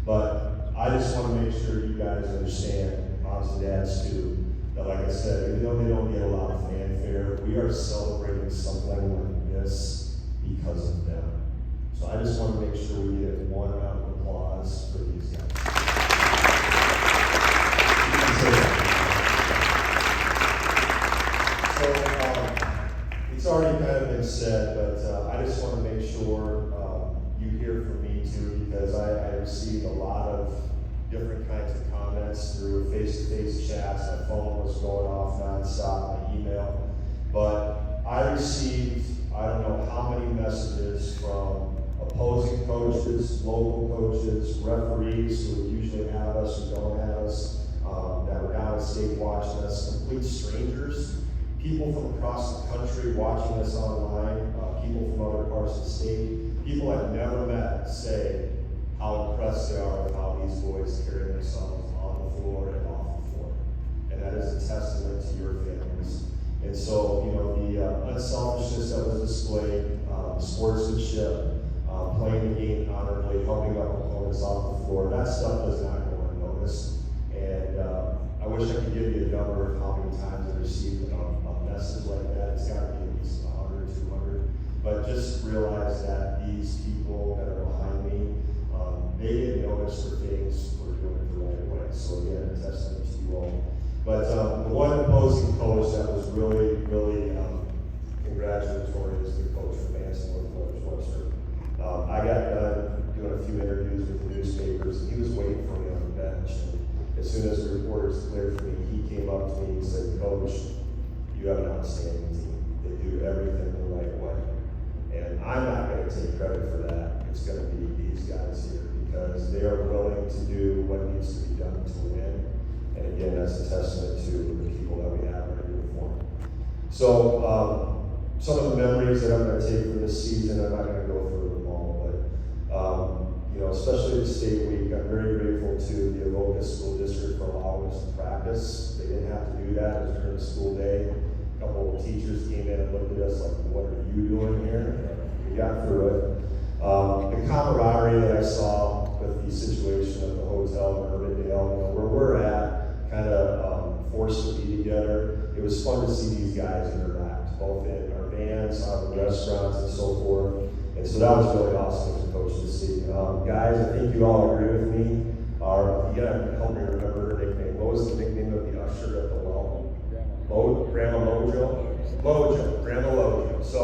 But I just want to make sure you guys understand, moms and dads too, that like I said, even though they don't get a lot of fanfare, we are celebrating something like this because of them. So I just want to make sure we get one round of applause for these guys. So it's already kind of been said, but I just want to make sure you hear from me too, because I received a lot of different kinds of comments through face-to-face chats. My phone was going off nonstop, my email. But I received, I don't know how many messages from opposing coaches, local coaches, referees who would usually have us or don't have us, that were down in state watching us, complete strangers, people from across the country watching us online, people from other parts of the state, people I've never met say how impressed they are with how these boys carry themselves on the floor and off the floor. And that is a testament to your families. And so, you know, the unselfishness that was displayed, sportsmanship, playing the game honorably, helping up opponents off the floor, that stuff does not go unnoticed. And I wish I could give you a number of how many times I received a message like that. It's got to be at least 100, 200. But just realize that these people that are behind me, they get noticed for things for doing it the right way. So again, a testament to you all. But the one opposing coach that was really, really congratulatory is the coach for Manson Northwest Webster. I got done doing a few interviews with the newspapers, and he was waiting for me on the bench. And as soon as the reporters cleared for me, he came up to me and said, "Coach, you have an outstanding team. They do everything the right way." And I'm not going to take credit for that. It's going to be these guys here, because they are willing to do what needs to be done to win. And again, that's a testament to the people that we have in our uniform. So some of the memories that I'm going to take from this season, I'm not going to go through them all, but you know, especially the state week, I'm very grateful to the Avoca School District for allowing us to practice. They didn't have to do that. It was during the school day. A couple of teachers came in and looked at us like, "What are you doing here?" We got through it. The camaraderie that I saw with the situation at the hotel in Urbandale, you know, where we're at, kind of forced to be together. It was fun to see these guys interact, both in our vans, on the restaurants, and so forth. And so that was really awesome as a coach to see. Guys, I think you all agree with me. You gotta help me remember her nickname. What was the nickname of the usher at the well? Grandma Mojo. Grandma Mojo. So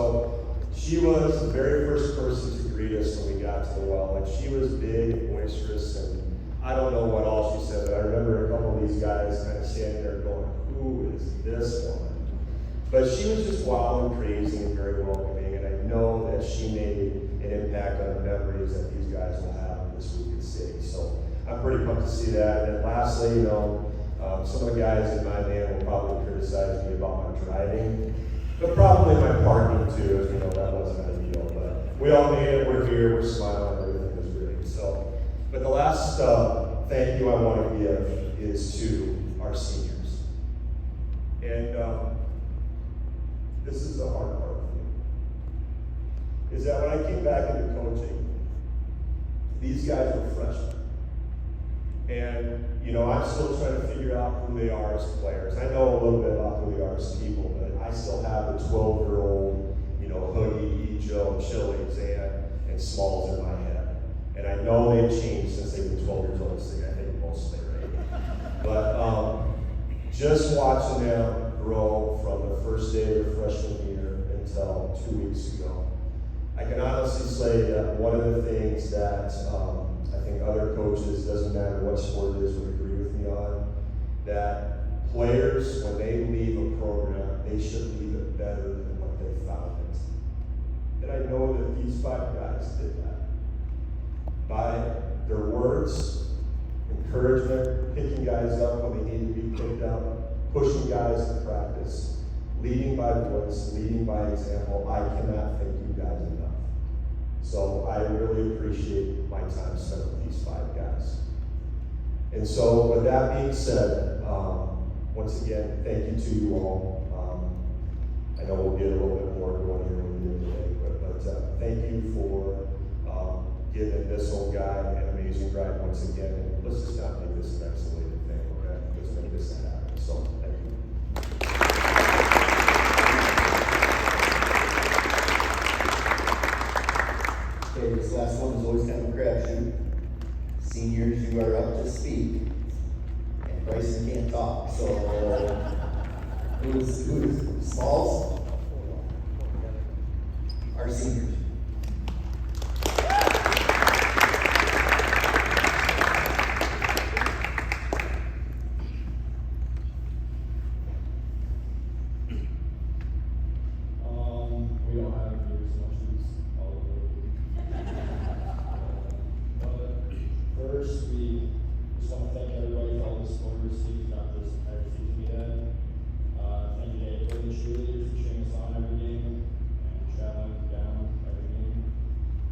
she was the very first person to greet us when we got to the well. And she was big and boisterous, and I don't know what all she said, but I remember a couple of these guys kind of standing there going, "Who is this woman?" But she was just wild and crazy and very welcoming, and I know that she made an impact on the memories that these guys will have this week at City. So I'm pretty pumped to see that. And then lastly, you know, some of the guys in my van will probably criticize me about my driving, but probably my parking too, as you know, that wasn't a deal. But we all made it, we're here, we're smiling, everything was great. So, but the last thank you I want to give is to our seniors. And this is the hard part for me, is that when I came back into coaching, these guys were freshmen. And, you know, I'm still trying to figure out who they are as players. I know a little bit about who they are as people, but I still have the 12-year-old, you know, Hoodie, Joe, Chili's, and Smalls in my head. And I know they've changed since they've been 12 years old. I think mostly, right? But just watching them grow from the first day of their freshman year until 2 weeks ago, I can honestly say that one of the things that I think other coaches, doesn't matter what sport it is, would agree with me on, that players, when they leave a program, they should leave it better than what they found it. And I know that these 5 guys did that. By their words, encouragement, picking guys up when they need to be picked up, pushing guys to practice, leading by voice, leading by example. I cannot thank you guys enough. So I really appreciate my time spent with these 5 guys. And so with that being said, once again, thank you to you all. I know we'll get a little bit more going here when we do today, but thank you for giving this old guy an amazing amazing drive once again, and let's just not make this an isolated thing, okay? Let's make this happen, so, thank you. Okay, this last one is always kind of a crapshoot. Seniors, you are up to speak, and Bryson can't talk, so, who's Smalls? Our seniors. We don't have near as much as all of them. But first, we just want to thank everybody for all the support we received throughout this entire season we had. Thank you to April and cheerleaders for cheering us on every game and traveling down every game.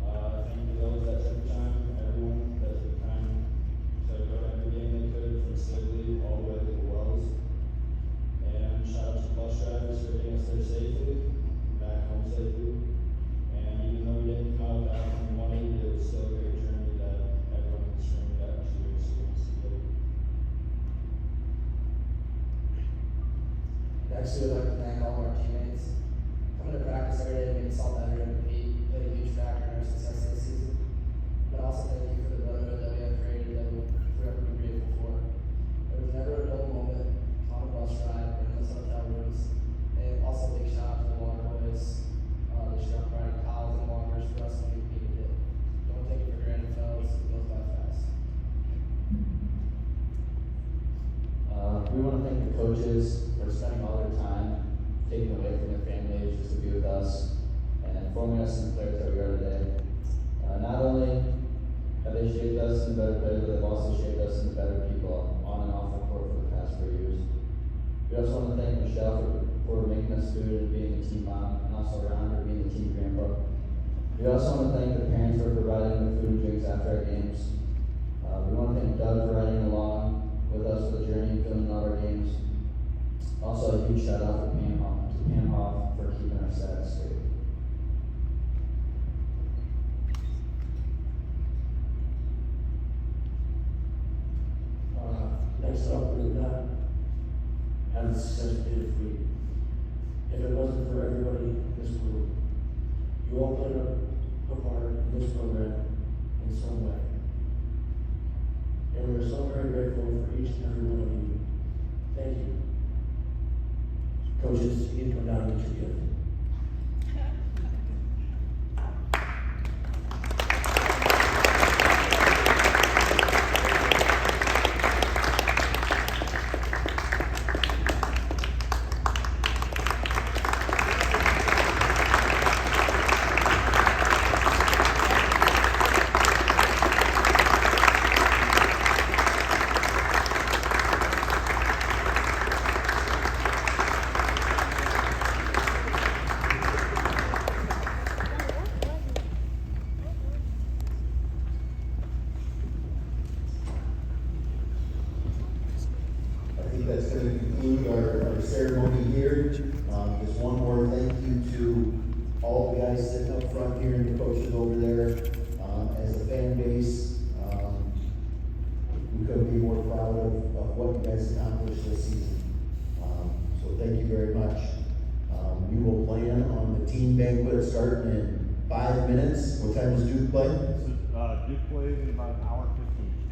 Thank you to those that took the time, everyone that took the time to go to every game they could from Sibley all the way to the Wells. And shout out to the bus drivers for getting us there safely, back home safely. And even though we didn't come out with that money, it was still a great journey that everyone in this room got to experience together. Next, we would like to thank all of our teammates. Coming to practice every day made us all better and compete, played a huge factor in our success this season. But also thank you for the brotherhood that we have created that we'll forever be grateful for. There was never a dull moment on a bus ride or in those hotel rooms. And also big shout out to the Water Boys. This year I'm providing towels and walkers for us when we needed it. Don't take it for granted, fellas. It goes by fast. We want to thank the coaches for spending all their time, taking away from their families just to be with us, and forming us into the players that we are today. Not only have they shaped us into better players, but they've also shaped us into better people on and off the court for the past 4 years. We also want to thank Michelle for making us food and being a team mom, and also Ron for being the team grandpa. We also want to thank the parents for providing the food and drinks after our games. We want to thank Doug for riding along with us for the journey and filming all our games. Also, a huge shout out to Pam Hoff for keeping our stats straight. Next up, we would not have the success we did if it wasn't for everybody in this group. You all played a part in this program in some way. And we're so very grateful for each and every one of you. Thank you. Coaches, you can come down and get your gift. That's going to conclude our ceremony here. Just one more thank you to all the guys sitting up front here and the coaches over there. As a fan base, we couldn't be more proud of what you guys accomplished this season. So thank you very much. We will plan on the team banquet starting in 5 minutes. What time does Duke play? Duke plays in about an hour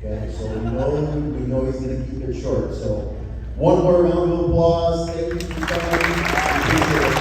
15. Okay, so we know he's going to keep it short. So one more round of applause. Thank you for coming.